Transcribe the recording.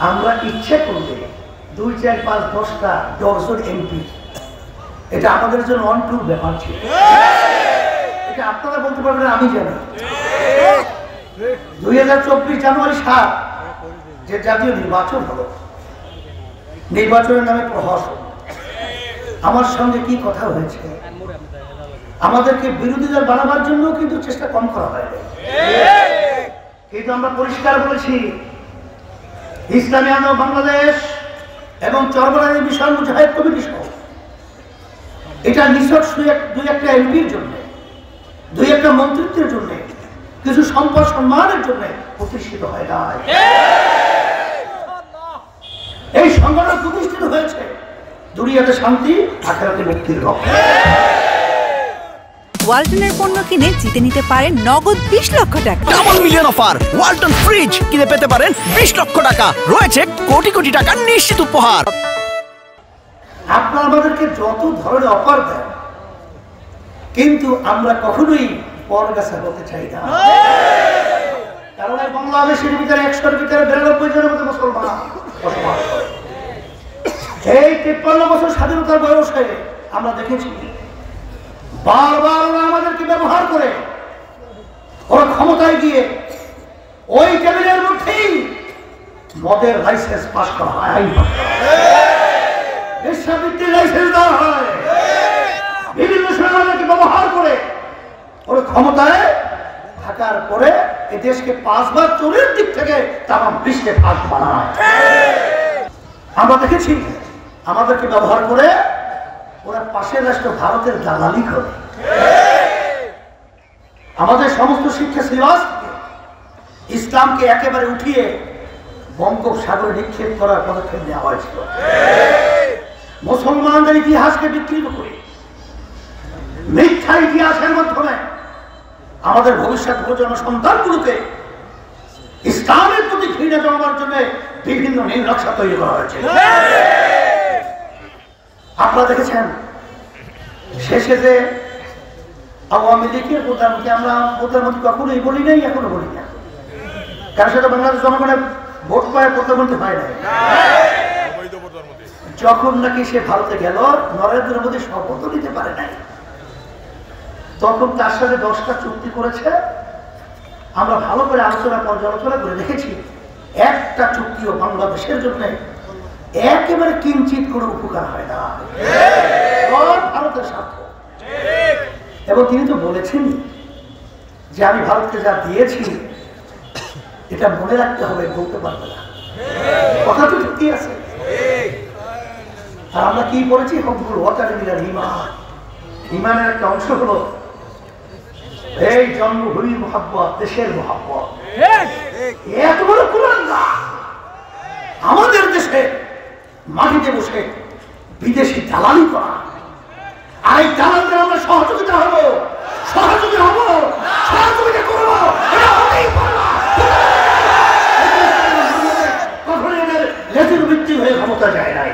আমরা ইচ্ছে করলে 2, 4, 5, 10টা ডজন এমপি, এটা আমাদের জন্য অনটুর ব্যাপার ছিল। এটা আপনারা বলতে পারবেন, আমি জানি। 2024 জানুয়ারি 7 যে জাতীয় নির্বাচন হলো, নির্বাচনের নামে প্রহসন, আমার সঙ্গে কি কথা হয়েছে, আমাদেরকে বিরোধী দল বানাবার জন্য কিন্তু চেষ্টা কম করা হয়নি। কিন্তু আমরা পরিষ্কার বলেছি, ইসলামী আন্দোলন বাংলাদেশ এবং চরমনাই মিশন মুজাহিদ কমিটি সহ এটা নিছক 2-1টা এমপির জন্য, 2-1টা মন্ত্রিত্বের জন্য, কিছু সম্পদ সম্মানের জন্য প্রতিষ্ঠিত হয় না। এই সংগঠন প্রতিষ্ঠিত হয়েছে দুনিয়াতে শান্তি, আখিরাতে মুক্তির লক্ষ্যে। ওয়ালটনের পণ্য কিনে জিতে নিতে পারেন নগদ 20 লক্ষ টাকা। Double million offer, Walton fridge কিনে পেতে পারেন 20 লক্ষ টাকা, রয়েছে কোটি কোটি টাকার নিশ্চিত উপহার। আপনারা আমাদেরকে যত ধরনের অফার দেন, কিন্তু আমরা কখনোই পরগাছা হতে চাই না। কারণ বাংলাদেশের ভিতরে 100-র ভিতরে 92 জনের মতো মুসলমান বসবাস করে। এই 53 বছর স্বাধীনতার বয়সে আমরা দেখেছি বারবার ওরা আমাদেরকে ব্যবহার করে, ওরা ক্ষমতায় গিয়ে ওই টেবিলের মধ্যেই মদের লাইসেন্স পাস করা হয়, আইন পাস করা হয়, বেশ্যাবৃত্তির লাইসেন্স দেওয়া হয়, বিভিন্ন সময় আমাদেরকে ব্যবহার করে ওরা ক্ষমতায় থাকার পরে এই দেশকে 5 বার চোরের দিক থেকে তামাম বিশ্বে ভাগ বানায়। আমরা দেখেছি আমাদেরকে ব্যবহার করে ওরা পাশের রাষ্ট্র ভারতের দালালি করে। আমাদের সমস্ত শিক্ষা সিলেবাস ইসলামকে একেবারে উঠিয়ে বঙ্গোপসাগরে নিক্ষেপ করার পদক্ষেপ নেওয়া হয়েছিল। মুসলমানদের ইতিহাসকে বিকৃত করে মিথ্যা ইতিহাসের মাধ্যমে আমাদের ভবিষ্যৎ প্রজন্ম সন্তানগুলোকে ইসলামের প্রতি ঘৃণা জমাবার জন্য বিভিন্ন নীল নকশা তৈরি করা হয়েছে। আপনারা দেখেছেন শেষে যে আওয়ামী লীগের প্রধানমন্ত্রী, আমরা প্রধানমন্ত্রী কখনোই বলি নাই, এখনো বলি না, কারণ সেটা বাংলাদেশ জনগণের ভোট পায় প্রধানমন্ত্রী হয় নাই। যখন নাকি সে ভারতে গেল, নরেন্দ্র মোদী শপথ নিতে পারে নাই, তখন তার সাথে 10টা চুক্তি করেছে। আমরা ভালো করে আলোচনা পর্যালোচনা করে দেখেছি, একটা চুক্তিও বাংলাদেশের জন্য একেবারে কিঞ্চিত করে উপকার হয় না, ভারতের স্বার্থ। এবং তিনি তো বলেছেন যে আমি ভারতকে যা দিয়েছি এটা মনে রাখতে হবে, বলতে পারবে না, কথা তো ঠিকই আছে। আর আমরা কি বলেছি, হকগুল ওয়াতারে মিলার ইমান, ইমানের একটা অংশ হলো এই জন্মভূমি মহাব্বত, দেশের মহাব্বত। এত বড় কুলাঙ্গা আমাদের দেশে মাটিতে বসে বিদেশি দালালি করা, আর এই দালালদের আমরা সহযোগিতা হব, সহযোগিতা করবো, এটা হতেই পারে না। কখনো এদের লেজুর ভিত্তি হয়ে ক্ষমতা যায় নাই।